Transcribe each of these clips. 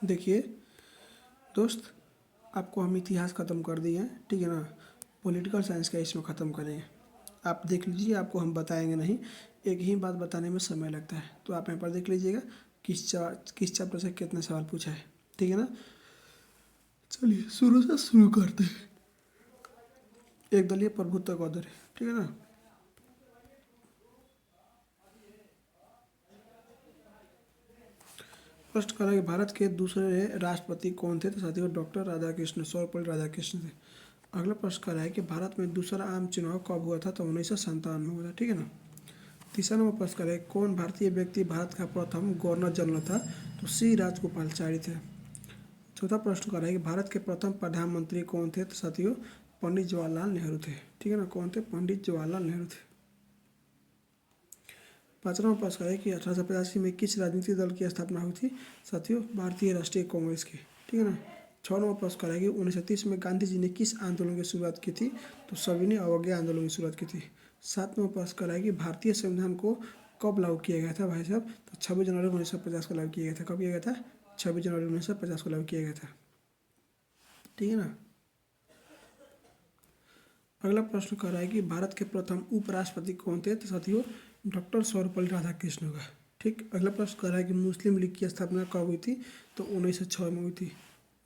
देखिए दोस्त, आपको हम इतिहास ख़त्म कर दिए हैं, ठीक है ना। पॉलिटिकल साइंस का इसमें ख़त्म करेंगे। आप देख लीजिए, आपको हम बताएंगे नहीं, एक ही बात बताने में समय लगता है। तो आप यहाँ पर देख लीजिएगा किस चैप्टर से कितने सवाल पूछा है, ठीक है ना। चलिए शुरू से शुरू करते हैं। एक दलीय प्रभुत्व का उदय, ठीक है ना। प्रश्न करा कि भारत के दूसरे राष्ट्रपति कौन थे, तो साथियों डॉक्टर राधाकृष्ण, सर्वपल्ली राधाकृष्ण थे। अगला प्रश्न करा है कि भारत में दूसरा आम चुनाव कब हुआ था, तो 1957 में हुआ था, ठीक है ना। तीसरा नंबर प्रश्न करा है कौन भारतीय व्यक्ति भारत का प्रथम गवर्नर जनरल था, तो सी राजगोपालचारी थे। चौथा प्रश्न करा है कि भारत के प्रथम प्रधानमंत्री कौन थे, तो साथियों पंडित जवाहरलाल नेहरू थे, ठीक है ना। कौन थे? पंडित जवाहरलाल नेहरू थे। पांचवा प्रश्न है कि 1885 में किस राजनीतिक दल की स्थापना हुई थी, साथियों भारतीय राष्ट्रीय कांग्रेस की, ठीक है ना। 6वां प्रश्न है कि 1930 में गांधी जी ने किस आंदोलन की शुरुआत की थी, तो सविनय अवज्ञा आंदोलन की शुरुआत की थी। 7वां प्रश्न है कि भारतीय संविधान को कब लागू किया गया था भाई साहब, तो 26 जनवरी 1950 को लागू किया गया था। कब किया गया था? 26 जनवरी 1950 को लागू किया गया था, ठीक है ना। अगला प्रश्न कह रहा है कि भारत के प्रथम उपराष्ट्रपति कौन थे, तो साथियों डॉक्टर सर्वपल्ली राधाकृष्ण का। ठीक। अगला प्रश्न कह रहा है कि मुस्लिम लीग की स्थापना कब हुई थी, तो 1906 में हुई थी।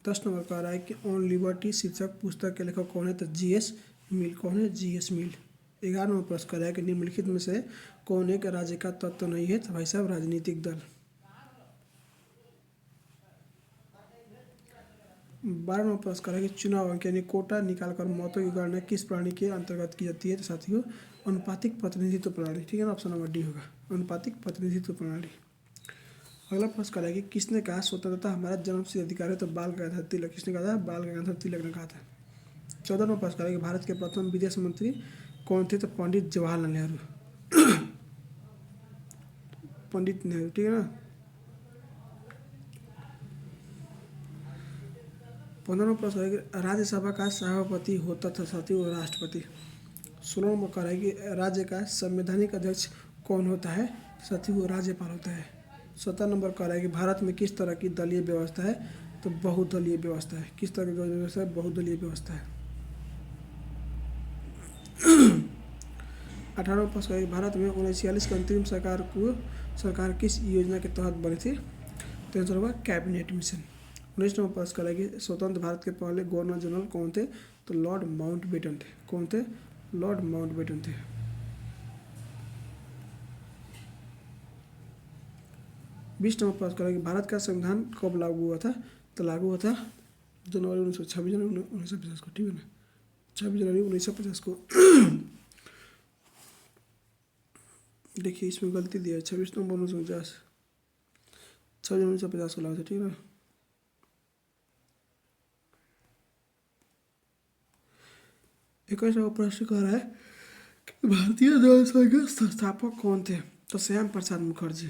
10 नंबर कह रहा है कि ऑन लिबर्टी शीर्षक पुस्तक के लेखक कौन है, तो जीएस मिल। कौन है? जीएस मिल। 11 नंबर प्रश्न कह रहा है कि निम्नलिखित में से कौन एक राज्य का तत्व नहीं है, तो भाई साहब राजनीतिक दल। 12 नंबर प्रश्न करा कि चुनाव अंक यानी कोटा निकालकर मतों की गणना किस प्रणाली के अंतर्गत की जाती है, तो साथियों अनुपातिक प्रतिनिधित्व प्रणाली, ठीक है ना। ऑप्शन नंबर डी होगा, अनुपातिक प्रतिनिधित्व प्रणाली। अगला प्रश्न करा कि किसने कहा स्वतंत्रता हमारा जन्मसिद्ध अधिकार है, तो बाल गंगाधर तिलक। किसने कहा था? बाल गंगाधर तिलक ने कहा था। 14 नंबर प्रश्न करा कि भारत के प्रथम विदेश मंत्री कौन थे, तो पंडित जवाहरलाल नेहरू। पंडित नेहरू, ठीक है ना। 15वां प्रश्न है कि राज्यसभा का सभापति होता था साथियों राष्ट्रपति। 16 नंबर कह रहा है कि राज्य का संवैधानिक अध्यक्ष कौन होता है, साथियों राज्यपाल होता है। 17 नंबर कह रहा है कि भारत में किस तरह की दलीय व्यवस्था है, तो बहुदलीय व्यवस्था है। किस तरह की व्यवस्था है? बहुदलीय व्यवस्था है। 18वां प्रश्न है कि भारत में 1946 की अंतरिम सरकार किस योजना के तहत बनी थी, तो आंसर होगा कैबिनेट मिशन। 19 नंबर प्रश्न करेगी स्वतंत्र भारत के पहले गवर्नर जनरल कौन थे, तो लॉर्ड माउंटबेटन थे। कौन थे? लॉर्ड माउंटबेटन थे। 20 नंबर प्रश्न करेगी भारत का संविधान कब लागू हुआ था, तो लागू हुआ था जनवरी 26 जनवरी 1950 को, ठीक है ना। 26 जनवरी 1950 को। देखिए इसमें गलती दिया है, 26 नवंबर 1950, 26 जनवरी 1950 को लागू था, ठीक है ना। इक्कीसवां प्रश्न कह रहा है कि भारतीय जनसंघ के संस्थापक कौन थे, तो श्याम प्रसाद मुखर्जी।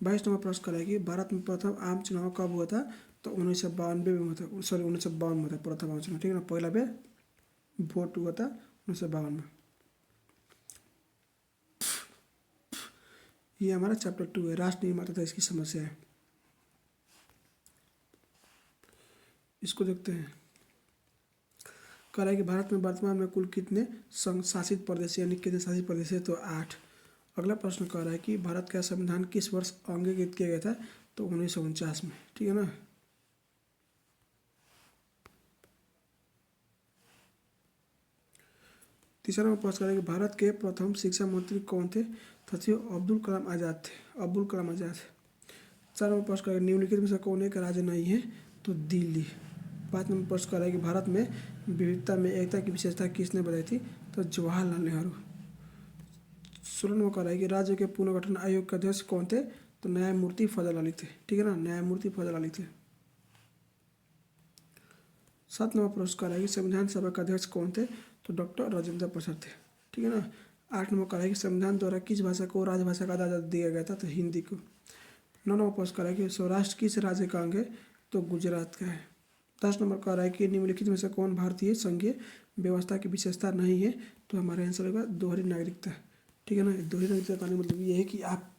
22 नंबर प्रश्न करेगी भारत में प्रथम आम चुनाव कब हुआ था, तो 1992 में हुआ था। सॉरी 1952 में हुआ था प्रथम आम चुनाव, ठीक है ना। पहला पे वोट हुआ था 1952 में। ये हमारा चैप्टर 2 है, राष्ट्र निर्माता था इसकी समस्या है। इसको देखते हैं। कह रहा है कि भारत में वर्तमान में कुल कितने संघ शासित प्रदेश यानी कितने शासित प्रदेश है, तो 8। अगला प्रश्न कह रहा है कि भारत का संविधान किस वर्ष अंगीकृत किया गया था, तो 1949 में, ठीक है ना। तीसरा नंबर प्रश्न करें कि भारत के प्रथम शिक्षा मंत्री कौन थे, साथियों अब्दुल कलाम आज़ाद थे। अब्दुल कलाम आज़ाद। 4 नंबर प्रश्न करें निम्नलिखित में से कौन एक राज्य नहीं है, तो दिल्ली। 5 नंबर प्रश्न करें कि भारत में विविधता में एकता की विशेषता किसने बताई थी, तो जवाहरलाल नेहरू। 16 नंबर कह रहा है कि राज्य के पुनर्गठन आयोग के अध्यक्ष कौन थे, तो न्यायमूर्ति फजल अली थे, ठीक है ना। न्यायमूर्ति फजल अली थे। 7 नंबर प्रश्न कह रहा है कि संविधान सभा के अध्यक्ष कौन थे, तो डॉक्टर राजेंद्र प्रसाद थे, ठीक है ना। 8 नंबर कह रहा है कि संविधान द्वारा किस भाषा को राजभाषा का दर्जा दिया गया था, तो हिंदी को। 9 नंबर प्रश्न कह रहा है कि सौराष्ट्र किस राज्य का अंग है, तो गुजरात का है। 10 नंबर कह रहा है कि निम्नलिखित में से कौन भारतीय संघीय व्यवस्था की विशेषता नहीं है, तो हमारा आंसर होगा दोहरी नागरिकता, ठीक है ना। दोहरी नागरिकता का मतलब ये है कि आप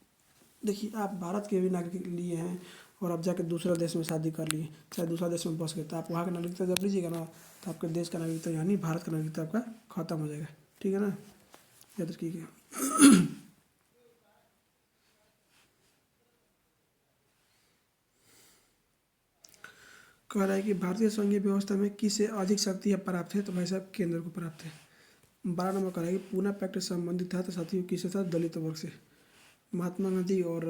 देखिए आप भारत के भी नागरिक लिए हैं और आप जाके दूसरा देश में शादी कर लिए, चाहे दूसरा देश में बस गए, तो आप वहाँ का नागरिकता जब लीजिएगा ना, तो आपके देश का नागरिकता यानी भारत का नागरिकता आपका खत्म हो जाएगा। ठीक है ना, याद रखिएगा। कह रहा है कि भारतीय संघीय व्यवस्था में किसे अधिक शक्ति प्राप्त है, तो भाई साहब केंद्र को प्राप्त है। 12 नंबर कह रहा है कि पूना पैक्ट संबंधित था, तो साथियों किससे था, दलित वर्ग से। महात्मा गांधी और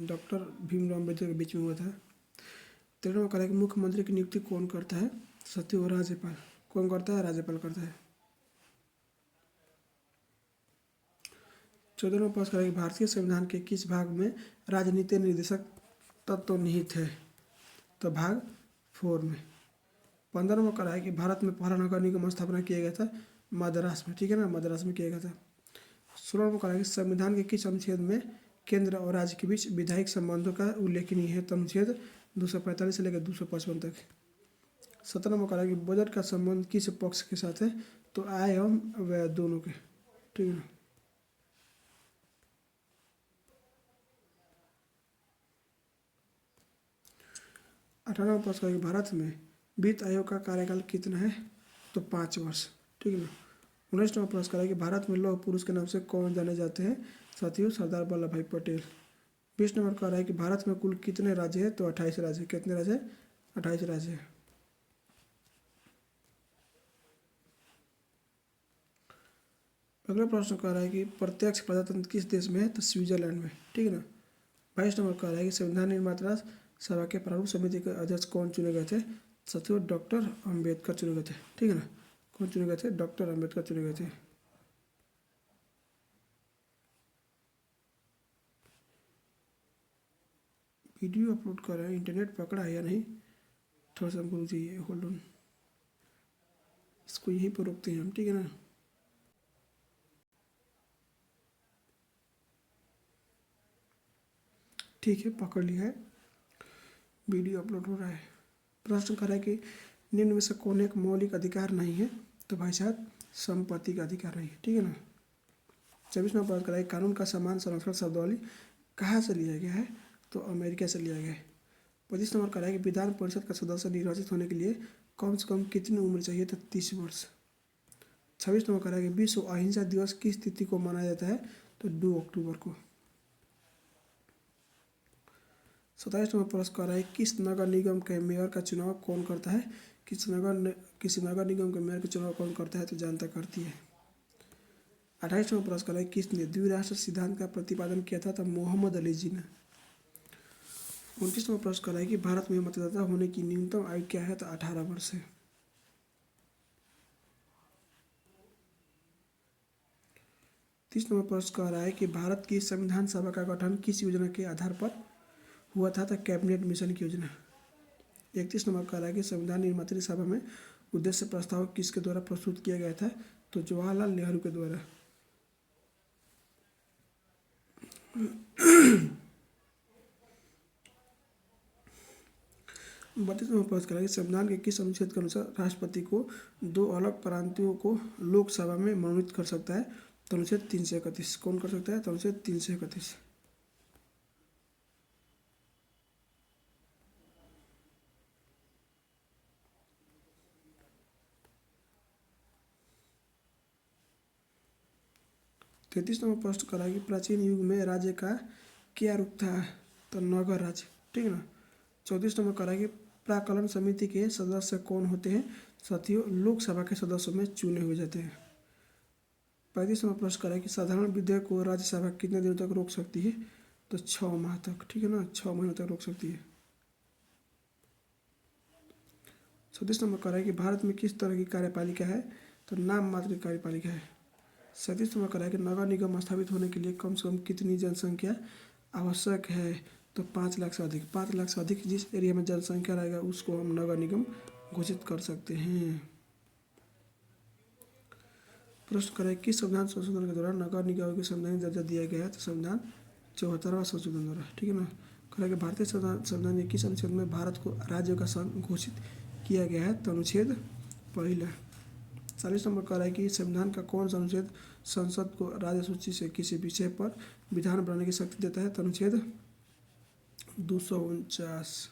डॉक्टर भीमराव अम्बेडकर के बीच में हुआ था। 13 नंबर कह रहा है कि मुख्यमंत्री की नियुक्ति कौन करता है, साथियों राज्यपाल। कौन करता है, राज्यपाल करता है। 14 नंबर प्रश्न कह रहा है कि भारतीय संविधान के किस भाग में राजनीति निर्देशक तत्व निहित है, तो भाग 4 में। 15 नंबर कह रहा है कि भारत में पहला नगर निगम स्थापना किया गया था मद्रास में। ठीक है ना, मद्रास में किया गया था। 16 नंबर कह रहा है कि संविधान के किस अनुच्छेद में केंद्र और राज्य के बीच विधायिक संबंधों का उल्लेखनीय है, तो अनुच्छेद 245 से लेकर 255 तक। 17 नंबर कह रहा है कि बजट का संबंध किस पक्ष के साथ है, तो आय एवं व्यय दोनों के। ठीक है ना। 18वां प्रश्न है कि भारत में वित्त आयोग का कार्यकाल कितना है, तो 5 वर्ष। ठीक है ना। 19वां प्रश्न है कि भारत में लौह पुरुष के नाम से कौन जाने जाते हैं, साथियों सरदार वल्लभ भाई पटेल। 20 नंबर कह रहा है कि भारत में कुल कितने राज्य हैं, तो 28 राज्य। कितने राज्य हैं, 28 राज्य हैं। अगला प्रश्न कह रहा है कि प्रत्यक्ष प्रजातंत्र किस देश में है, तो स्विट्जरलैंड में। ठीक है ना। 22 नंबर कह रहा है कि संविधान निर्माता सभा के प्रारूप समिति के अध्यक्ष कौन चुने गए थे, साथियों डॉक्टर अम्बेडकर चुने गए थे। ठीक है ना, कौन चुने गए थे, डॉक्टर अम्बेडकर चुने गए थे। वीडियो अपलोड कर रहे हैं, इंटरनेट पकड़ा है या नहीं, थोड़ा सा हमको रुचिए, होल्ड ऑन, इसको यहीं पर रोकते हैं हम। ठीक है ना। ठीक है, पकड़ लिया है, वीडियो अपलोड हो रहा है। प्रश्न कर रहा है कि निम्न में से कौन एक मौलिक अधिकार नहीं है, तो भाई साहब संपत्ति का अधिकार नहीं है। ठीक है ना। 24 नंबर प्रश्न कर रहा है कानून का समान संरक्षण शब्दावली कहाँ से लिया गया है, तो अमेरिका से लिया गया है। 25 नंबर कर रहा है कि विधान परिषद का सदस्य निर्वाचित होने के लिए कम से कम कितनी उम्र चाहिए, तो 30 वर्ष। 26 नंबर कर रहा है कि विश्व अहिंसा दिवस किस तिथि को मनाया जाता है, तो 2 अक्टूबर को। 27 नंबर प्रश्न कर रहा है किस नगर निगम के मेयर का चुनाव कौन करता है, किसी नगर निगम के मेयर का चुनाव कौन करता है, तो जनता करती है। 28 नंबर प्रश्न कर रहा है किसने द्विराष्ट्र सिद्धांत का प्रतिपादन किया था, तो मोहम्मद अली जी ने। 29 नंबर प्रश्न कर रहा है कि भारत में मतदाता होने की न्यूनतम आयु क्या है, तो 18 वर्ष है। 30 नंबर प्रश्न कह रहा है कि भारत की संविधान सभा का गठन किस योजना के आधार पर हुआ था, तो कैबिनेट मिशन की योजना। 31 नंबर कह रहा है कि संविधान निर्मात्री सभा में उद्देश्य प्रस्ताव किसके द्वारा प्रस्तुत किया गया था, तो जवाहरलाल नेहरू के द्वारा। 32 नंबर प्रश्न कह रहा है कि संविधान के किस अनुच्छेद के अनुसार राष्ट्रपति को 2 अलग प्रांतों को लोकसभा में मनोनीत कर सकता है, तो अनुच्छेद 331। कौन कर सकता है, तो अनुच्छेद 331। 33 नंबर प्रश्न करा है कि प्राचीन युग में राज्य का क्या रूप था, तो नगर राज्य। ठीक है ना। 34 नंबर करा है कि प्राकलन समिति के सदस्य कौन होते हैं, साथियों लोकसभा के सदस्यों में चुने हुए जाते हैं। 35 नंबर प्रश्न करा है कि साधारण विधेयक को राज्यसभा कितने दिनों तक रोक सकती है, तो 6 माह तक। ठीक है ना, 6 महीनों तक रोक सकती है। 37 नंबर करा है कि भारत में किस तरह की कार्यपालिका है, तो नाम मात्र की कार्यपालिका है। 37 नंबर करा है कि नगर निगम स्थापित होने के लिए कम से कम कितनी जनसंख्या आवश्यक है, तो 5 लाख से अधिक। 5 लाख से अधिक जिस एरिया में जनसंख्या रहेगा उसको हम नगर निगम घोषित कर सकते हैं। प्रश्न करें किस संविधान संशोधन के दौरान नगर निगम को संवैधानिक दर्जा दिया गया है, तो संविधान 74वां संशोधन द्वारा। ठीक है ना। करें कि भारतीय संविधान के किस अनुच्छेद में भारत को राज्यों का संघ घोषित किया गया है, तो अनुच्छेद 1। 40 नंबर कह रहा है कि संविधान का कौन सा अनुच्छेद संसद को राज्य सूची से किसी विषय पर विधान बनाने की शक्ति देता है, तो अनुच्छेद 249।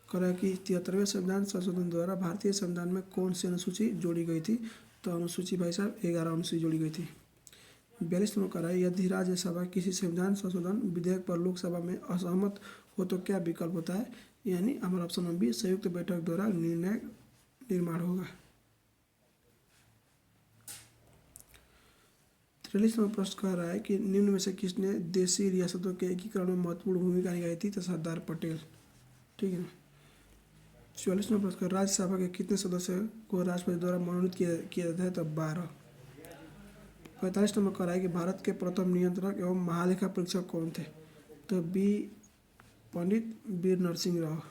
करा कि 73वें संविधान संशोधन द्वारा भारतीय संविधान में कौन सी अनुसूची जोड़ी गई थी? तो अनुसूची भाई साहब 11 अनुसूची जोड़ी गई थी। 42 नंबर करा है, यदि राज्यसभा किसी संविधान संशोधन विधेयक पर लोकसभा में असहमत हो तो क्या विकल्प होता है? यानी हमारा ऑप्शन नंबर बी, संयुक्त बैठक द्वारा निर्णय निर्माण होगा। 43 नंबर प्रश्न कह रहा है कि निम्न में से किसने देशी रियासतों के एकीकरण में महत्वपूर्ण भूमिका निभाई थी? तो सरदार पटेल। ठीक है ना। 44 नंबर प्रश्न, राज्यसभा के कितने सदस्य को राष्ट्रपति द्वारा मनोनीत किया जाता है? तो 12। 45 नंबर कह रहा है कि भारत के प्रथम नियंत्रक एवं महालेखा परीक्षक कौन थे? तो बी पंडित वीर नरसिंह राव।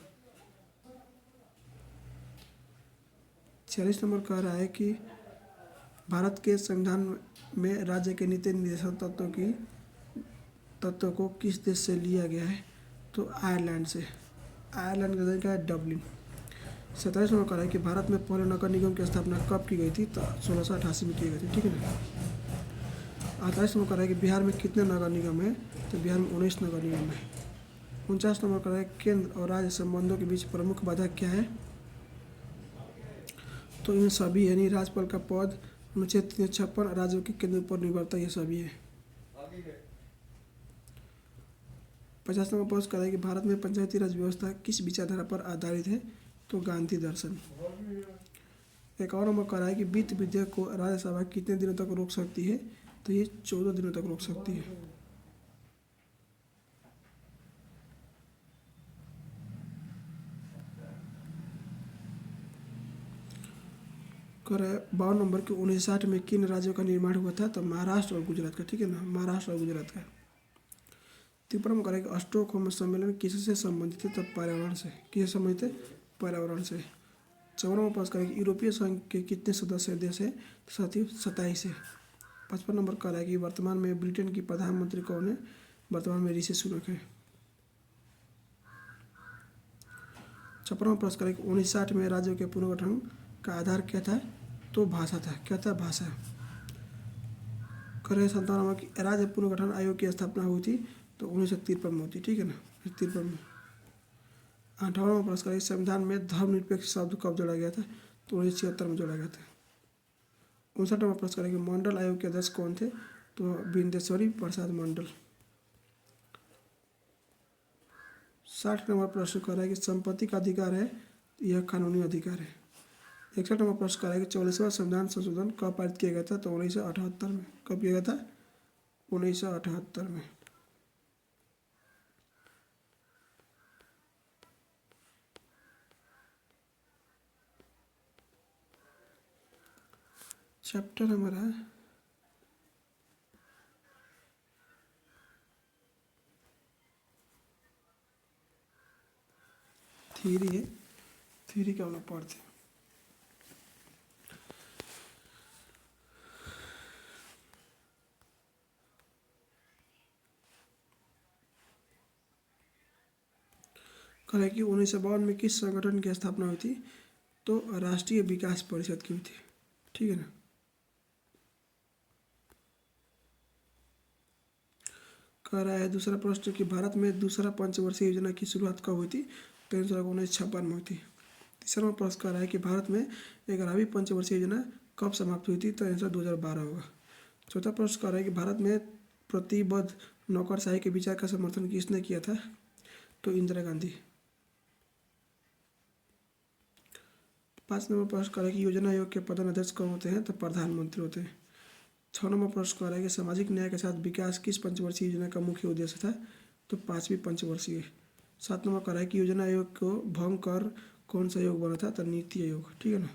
46 नंबर कह रहा है कि भारत के संविधान में राज्य के नीति निर्देशक तत्व को किस देश से लिया गया है? तो आयरलैंड से। आयरलैंड का देश का है डबलिन। 47 नंबर कह रहा है कि भारत में पहले नगर निगम की स्थापना कब की गई थी? तो 1688 में की गई थी। ठीक है ना। 48 नंबर कह रहा है कि बिहार में कितने नगर निगम है? तो बिहार में 19 नगर निगम है। 49 नंबर कह रहा है केंद्र और राज्य संबंधों के बीच प्रमुख बाधा क्या है? तो इन सभी यानी राज्यपाल का पद, अनुच्छेद 356, राज्यों के केंद्र पर निर्भरता, ये सभी है। 50 नंबर प्रश्न कर रहा है कि भारत में पंचायती राज व्यवस्था किस विचारधारा पर आधारित है? तो गांधी दर्शन। एक और नंबर कर रहा है कि वित्त विधेयक को राज्यसभा कितने दिनों तक रोक सकती है? तो ये 14 दिनों तक रोक सकती है। कर 52 नंबर के 1960 में किन राज्यों का निर्माण हुआ था? तो महाराष्ट्र और गुजरात का। ठीक है ना, महाराष्ट्र और गुजरात का। 53 में करेगा स्टॉकहोम सम्मेलन किससे संबंधित है? तो पर्यावरण से। किससे संबंधित है? पर्यावरण से। 54 में पास करेगी यूरोपीय संघ के कितने सदस्य देश है? तो साथियों 27 है। 55 नंबर कह रहा है कि वर्तमान में ब्रिटेन की प्रधानमंत्री कौन है? वर्तमान में ऋषि सुनक है। 56वां प्रश्न करेगी 1960 में राज्यों के पुनर्गठन का आधार क्या था? तो भाषा था। क्या था? भाषा। करे 57 की राज्य पुनर्गठन आयोग की स्थापना हुई थी? तो 1953 में होती। ठीक है ना, 53 में। 58वां प्रश्न करेगी संविधान में धर्मनिरपेक्ष शब्द कब जोड़ा गया था? तो 1976 में जोड़ा गया था। 59वां प्रश्न करेगी मंडल आयोग के अध्यक्ष कौन थे? तो बिंदेश्वरी प्रसाद मंडल। 60 नंबर प्रश्न कर रहा है कि संपत्ति का अधिकार है, यह कानूनी अधिकार है। 61 नंबर प्रश्न कर रहा है कि 44वां संविधान संशोधन कब पारित किया गया था? तो 1978 में। कब किया गया था? 1978 में। चैप्टर नंबर है थ्योरी है। थ्योरी का हम लोग पढ़ते हैं। कह कि 1952 में किस संगठन की स्थापना हुई थी? तो राष्ट्रीय विकास परिषद की हुई थी। ठीक है ना। कह रहा है दूसरा प्रश्न कि भारत में दूसरा पंचवर्षीय योजना की शुरुआत कब हुई थी? तो 1956 में हुई थी। तीसरा प्रश्न कह रहा है कि भारत में 11वीं पंचवर्षीय योजना कब समाप्त हुई थी? तो आंसर 2012 होगा। चौथा प्रश्न कह रहा है कि भारत में प्रतिबद्ध नौकरशाही के विचार का समर्थन किसने किया था? तो इंदिरा गांधी। 5 नंबर प्रश्न कह रहा है कि योजना आयोग के प्रधान अध्यक्ष कौन होते हैं? तो प्रधानमंत्री होते हैं। 6 नंबर प्रश्न कह रहा है कि सामाजिक न्याय के साथ विकास किस पंचवर्षीय योजना का मुख्य उद्देश्य था? तो 5वीं पंचवर्षीय। 7 नंबर कह रहा है कि योजना आयोग को भंग कर कौन सा आयोग बना था? तो नीति आयोग। ठीक है ना।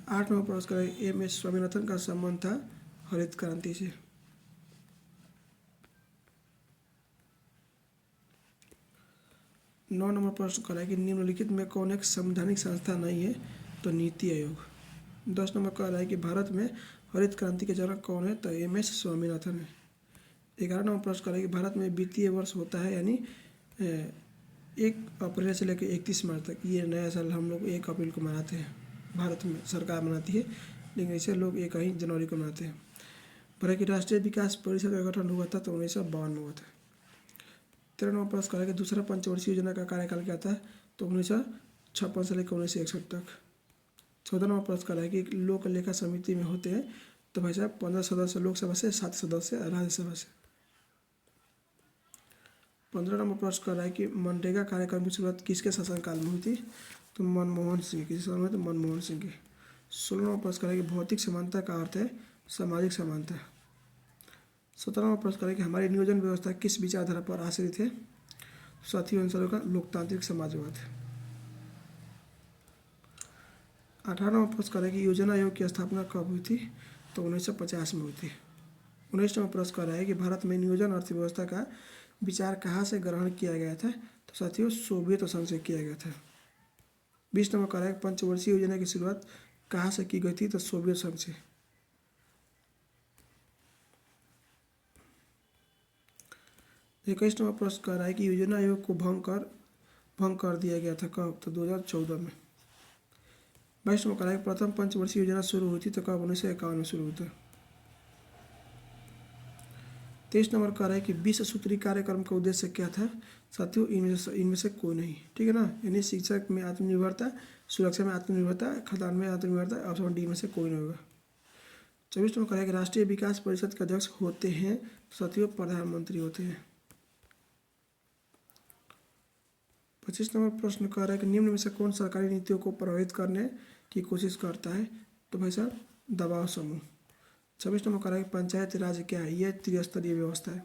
8 नंबर प्रश्न कह रहा है एम.एस. स्वामीनाथन का संबंध था हरित क्रांति से। 9 नंबर प्रश्न कह रहा है कि निम्नलिखित में कौन एक संवैधानिक संस्था नहीं है? तो नीति आयोग। 10 नंबर कह रहा है कि भारत में हरित क्रांति के जनक कौन है? तो एम.एस. स्वामीनाथन है। 11 नंबर प्रश्न कह रहा है कि भारत में वित्तीय वर्ष होता है यानी 1 अप्रैल से लेकर 31 मार्च तक। ये नया साल हम लोग 1 अप्रैल को मनाते हैं, भारत में सरकार मनाती है, लेकिन इसे लोग 1 ही जनवरी को मनाते हैं। भारत की राष्ट्रीय विकास परिषद का गठन हुआ था तो 1952 में हुआ था। 13वां प्रश्न करें कि दूसरा पंचवर्षीय योजना का कार्यकाल क्या था, तो 1956 से लेकर 1961 तक। 14वां प्रश्न करें कि लोक लेखा समिति में होते हैं तो भाई साहब 15 सदस्य लोकसभा से, 7 सदस्य राज्यसभा से। 15वां प्रश्न कर रहा है कि मनरेगा कार्यक्रम की शुरुआत किसके शासनकाल में हुई थी, तो मनमोहन सिंह की। किसके समय, तो मनमोहन सिंह की। 16वां प्रश्न कर रहा है कि भौतिक समानता का अर्थ है सामाजिक समानता। 17वां प्रश्न कर रहा है कि हमारी नियोजन व्यवस्था किस विचारधारा पर आश्रित है, साथियों अनुसारों का लोकतांत्रिक समाजवाद। 18वां प्रश्न कर रहा है कि योजना आयोग की स्थापना कब हुई थी, तो 1950 में हुई थी। 19वां प्रश्न कर रहा है कि भारत में नियोजन अर्थव्यवस्था का विचार कहाँ से ग्रहण किया गया था, तो साथियों सोवियत संघ से किया गया था। 20 नंबर कर रहा है पंचवर्षीय योजना की शुरुआत कहाँ से की गई थी, तो सोवियत संघ से। 21 नंबर प्रश्न कर रहा है कि योजना आयोग को भंग कर दिया गया था कब, तो 2014 में। 22 नंबर कर रहा है प्रथम पंचवर्षीय योजना शुरू हुई थी तो कब, 1951 में शुरू हुई थी। 23 नंबर कर रहा है कि 20 सूत्री कार्यक्रम का उद्देश्य क्या था, साथियों इनमें से कोई नहीं, ठीक है ना। यानी शिक्षा में आत्मनिर्भरता, सुरक्षा में आत्मनिर्भरता, खाद्यान्न में आत्मनिर्भरता, ऑप्शन डी में से कोई नहीं होगा। 24 नंबर कर रहा है कि राष्ट्रीय विकास परिषद के अध्यक्ष होते हैं, साथियों प्रधानमंत्री होते हैं। 25 नंबर प्रश्न कर रहा है कि निम्न में से कौन सरकारी नीतियों को प्रभावित करने की कोशिश करता है, तो भाई साहब दबाव समूह। 26 नंबर कर रहा है कि पंचायती राज क्या है, यह त्रिस्तरीय व्यवस्था है।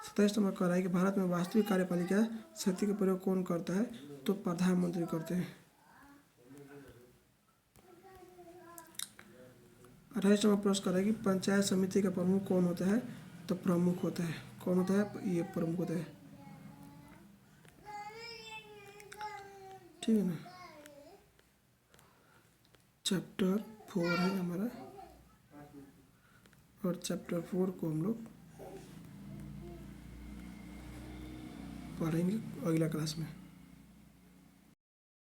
27 नंबर कर रहा है कि भारत में वास्तविक कार्यपालिका शक्ति का प्रयोग कौन करता है, तो प्रधानमंत्री करते हैं। 28 नंबर प्रश्न कर रहा है कि पंचायत समिति का प्रमुख कौन होता है, तो प्रमुख होता है। कौन होता है, ये प्रमुख होता है, ठीक है ना। चैप्टर 4 है हमारा, और चैप्टर 4 को हम लोग पढ़ेंगे अगला क्लास में।